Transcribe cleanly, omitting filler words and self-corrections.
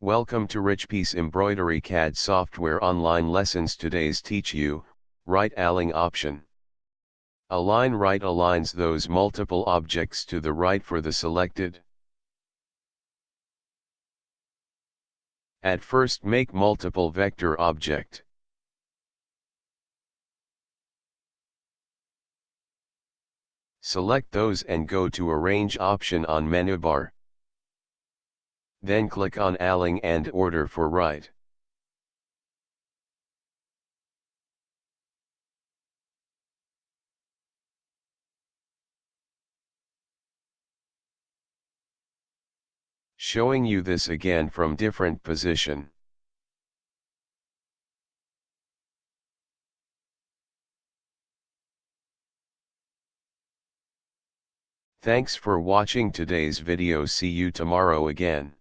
Welcome to Richpeace Embroidery CAD software online lessons. Today's teach you, right-Aling option. Align right aligns those multiple objects to the right for the selected. At first make multiple vector object. Select those and go to Arrange option on menu bar. Then click on Aling and order for right. Showing you this again from different position. Thanks for watching today's video. See you tomorrow again.